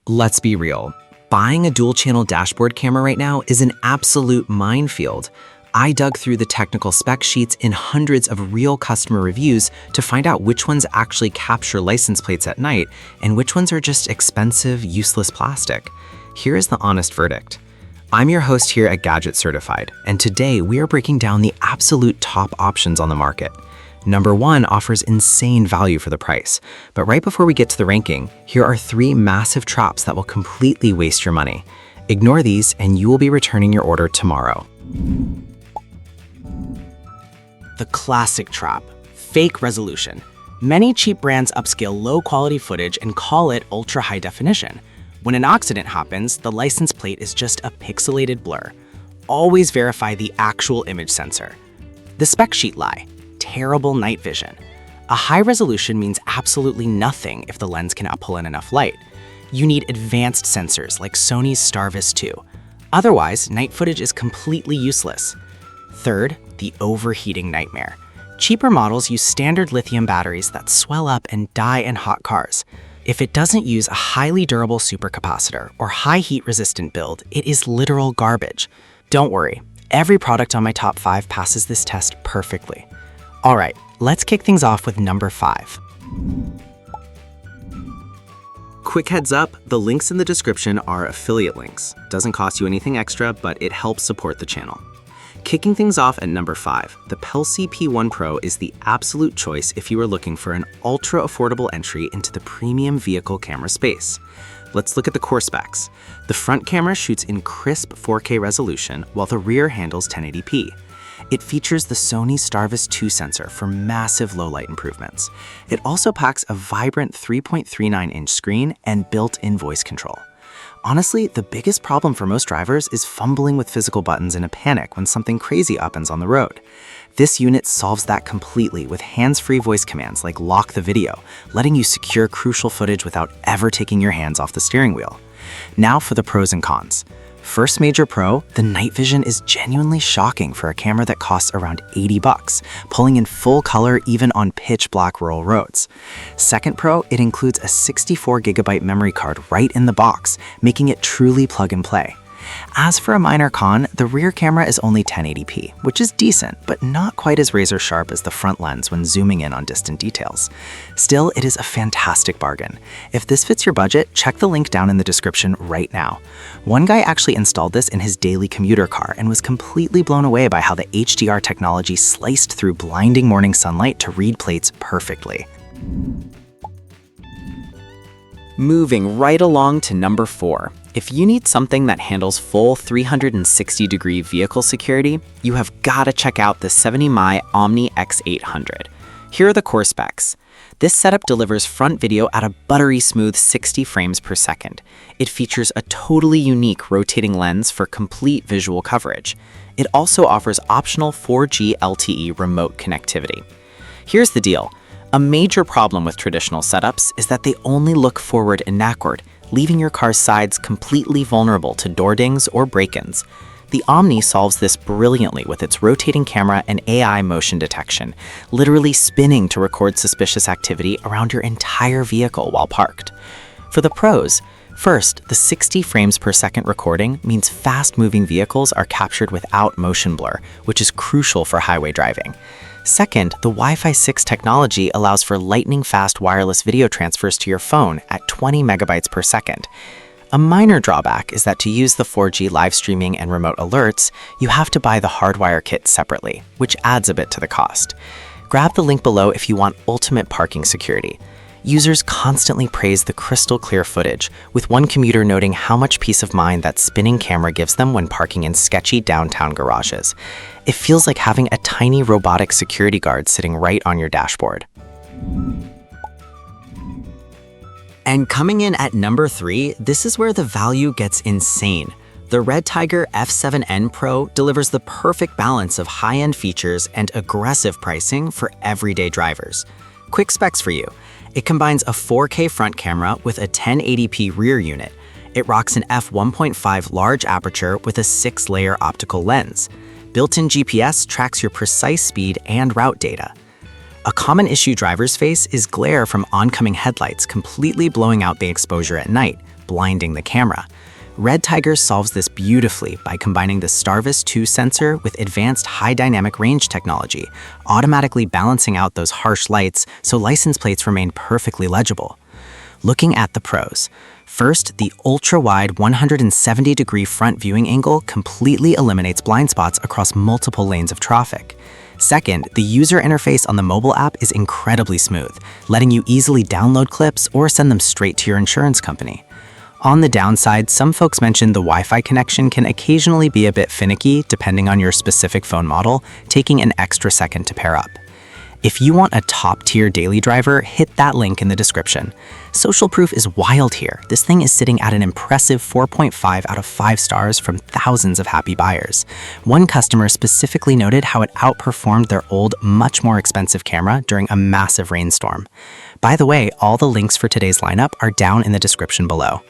Let's be real. Buying a dual-channel dashboard camera right now is an absolute minefield. I dug through the technical spec sheets in hundreds of real customer reviews to find out which ones actually capture license plates at night and which ones are just expensive, useless plastic. Here is the honest verdict. I'm your host here at Gadget Certified, and today we are breaking down the absolute top options on the market. Number 1 offers insane value for the price, but right before we get to the ranking, here are 3 massive traps that will completely waste your money. Ignore these and you will be returning your order tomorrow. The classic trap, fake resolution. Many cheap brands upscale low-quality footage and call it ultra-high definition. When an accident happens, the license plate is just a pixelated blur. Always verify the actual image sensor. The spec sheet lie. Terrible night vision. A high resolution means absolutely nothing if the lens cannot pull in enough light. You need advanced sensors like Sony's STARVIS 2. Otherwise, night footage is completely useless. Third, the overheating nightmare. Cheaper models use standard lithium batteries that swell up and die in hot cars. If it doesn't use a highly durable supercapacitor or high heat-resistant build, it is literal garbage. Don't worry, every product on my top 5 passes this test perfectly. All right, let's kick things off with number 5. Quick heads up, the links in the description are affiliate links. Doesn't cost you anything extra, but it helps support the channel. Kicking things off at number 5, the Pelsee P1 Pro is the absolute choice if you are looking for an ultra-affordable entry into the premium vehicle camera space. Let's look at the core specs. The front camera shoots in crisp 4K resolution, while the rear handles 1080p. It features the Sony STARVIS 2 sensor for massive low-light improvements. It also packs a vibrant 3.39-inch screen and built-in voice control. Honestly, the biggest problem for most drivers is fumbling with physical buttons in a panic when something crazy happens on the road. This unit solves that completely with hands-free voice commands like lock the video, letting you secure crucial footage without ever taking your hands off the steering wheel. Now for the pros and cons. First major pro, the night vision is genuinely shocking for a camera that costs around $80, pulling in full color even on pitch black rural roads. Second pro, it includes a 64GB memory card right in the box, making it truly plug and play. As for a minor con, the rear camera is only 1080p, which is decent, but not quite as razor sharp as the front lens when zooming in on distant details. Still, it is a fantastic bargain. If this fits your budget, check the link down in the description right now. One guy actually installed this in his daily commuter car and was completely blown away by how the HDR technology sliced through blinding morning sunlight to read plates perfectly. Moving right along to number 4. If you need something that handles full 360-degree vehicle security, you have got to check out the 70mm Omni X800. Here are the core specs. This setup delivers front video at a buttery smooth 60 frames per second. It features a totally unique rotating lens for complete visual coverage. It also offers optional 4G LTE remote connectivity. Here's the deal. A major problem with traditional setups is that they only look forward and backward, leaving your car's sides completely vulnerable to door dings or break-ins. The Omni solves this brilliantly with its rotating camera and AI motion detection, literally spinning to record suspicious activity around your entire vehicle while parked. For the pros, first, the 60 frames per second recording means fast-moving vehicles are captured without motion blur, which is crucial for highway driving. Second, the Wi-Fi 6 technology allows for lightning-fast wireless video transfers to your phone at 20 megabytes per second. A minor drawback is that to use the 4G live streaming and remote alerts, you have to buy the hardwire kit separately, which adds a bit to the cost. Grab the link below if you want ultimate parking security. Users constantly praise the crystal clear footage, with one commuter noting how much peace of mind that spinning camera gives them when parking in sketchy downtown garages. It feels like having a tiny robotic security guard sitting right on your dashboard. And coming in at number 3, this is where the value gets insane. The Redtiger F7N Pro delivers the perfect balance of high-end features and aggressive pricing for everyday drivers. Quick specs for you. It combines a 4K front camera with a 1080p rear unit. It rocks an f1.5 large aperture with a 6-layer optical lens. Built-in GPS tracks your precise speed and route data. A common issue drivers face is glare from oncoming headlights completely blowing out the exposure at night, blinding the camera. Redtiger solves this beautifully by combining the STARVIS 2 sensor with advanced high dynamic range technology, automatically balancing out those harsh lights so license plates remain perfectly legible. Looking at the pros. First, the ultra-wide 170-degree front viewing angle completely eliminates blind spots across multiple lanes of traffic. Second, the user interface on the mobile app is incredibly smooth, letting you easily download clips or send them straight to your insurance company. On the downside, some folks mentioned the Wi-Fi connection can occasionally be a bit finicky depending on your specific phone model, taking an extra second to pair up. If you want a top-tier daily driver, hit that link in the description. Social proof is wild here. This thing is sitting at an impressive 4.5 out of 5 stars from thousands of happy buyers. One customer specifically noted how it outperformed their old, much more expensive camera during a massive rainstorm. By the way, all the links for today's lineup are down in the description below.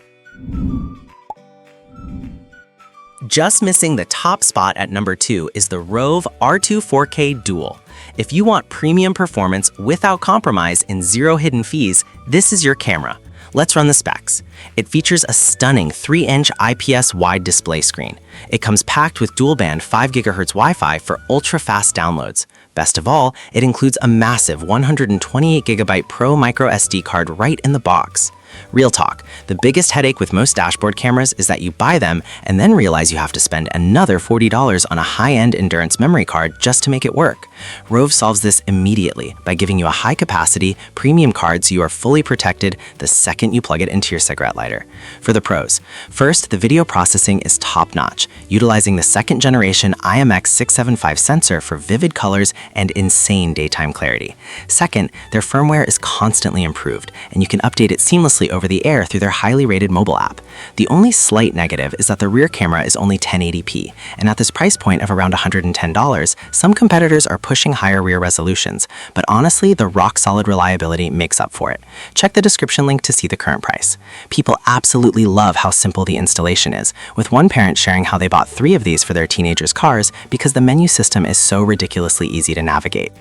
Just missing the top spot at number 2 is the Rove R2 4K Dual. If you want premium performance without compromise and zero hidden fees, this is your camera. Let's run the specs. It features a stunning 3-inch IPS wide display screen. It comes packed with dual-band 5 GHz Wi-Fi for ultra-fast downloads. Best of all, it includes a massive 128GB Pro micro SD card right in the box. Real talk, the biggest headache with most dashboard cameras is that you buy them and then realize you have to spend another $40 on a high-end endurance memory card just to make it work. Rove solves this immediately by giving you a high-capacity, premium card so you are fully protected the second you plug it into your cigarette lighter. For the pros, first, the video processing is top-notch, utilizing the 2nd generation IMX675 sensor for vivid colors and insane daytime clarity. Second, their firmware is constantly improved, and you can update it seamlessly over the air through their highly rated mobile app. The only slight negative is that the rear camera is only 1080p, and at this price point of around $110, some competitors are pushing higher rear resolutions, but honestly, the rock-solid reliability makes up for it. Check the description link to see the current price. People absolutely love how simple the installation is, with one parent sharing how they bought 3 of these for their teenagers' cars because the menu system is so ridiculously easy to navigate.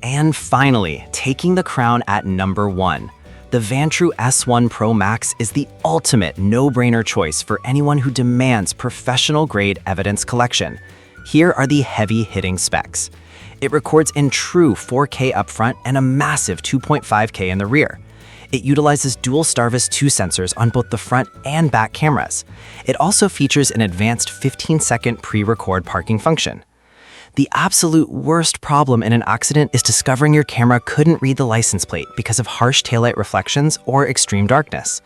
And finally, taking the crown at number 1. The Vantrue S1 Pro Max is the ultimate no-brainer choice for anyone who demands professional-grade evidence collection. Here are the heavy-hitting specs. It records in true 4K up front and a massive 2.5K in the rear. It utilizes dual STARVIS 2 sensors on both the front and back cameras. It also features an advanced 15-second pre-record parking function. The absolute worst problem in an accident is discovering your camera couldn't read the license plate because of harsh taillight reflections or extreme darkness.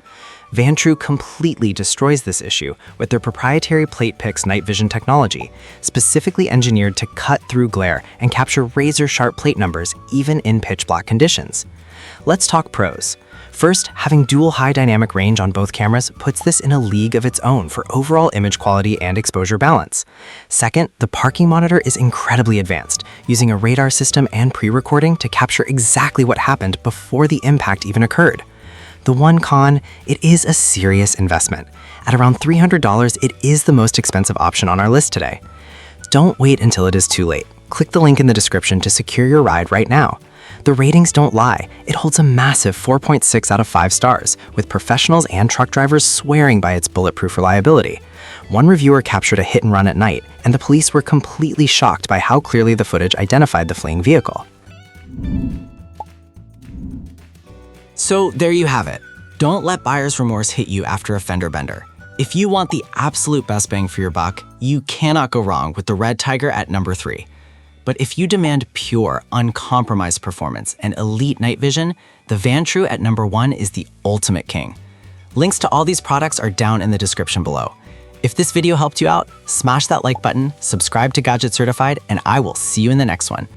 Vantrue completely destroys this issue with their proprietary PlatePix night vision technology, specifically engineered to cut through glare and capture razor-sharp plate numbers even in pitch-black conditions. Let's talk pros. First, having dual high dynamic range on both cameras puts this in a league of its own for overall image quality and exposure balance. Second, the parking monitor is incredibly advanced, using a radar system and pre-recording to capture exactly what happened before the impact even occurred. The one con, it is a serious investment. At around $300, it is the most expensive option on our list today. Don't wait until it is too late. Click the link in the description to secure your ride right now. The ratings don't lie. It holds a massive 4.6 out of 5 stars, with professionals and truck drivers swearing by its bulletproof reliability. One reviewer captured a hit and run at night, and the police were completely shocked by how clearly the footage identified the fleeing vehicle. So there you have it. Don't let buyer's remorse hit you after a fender bender. If you want the absolute best bang for your buck, you cannot go wrong with the Redtiger at number 3. But if you demand pure, uncompromised performance and elite night vision, the Vantrue at number 1 is the ultimate king. Links to all these products are down in the description below. If this video helped you out, smash that like button, subscribe to Gadget Certified, and I will see you in the next one.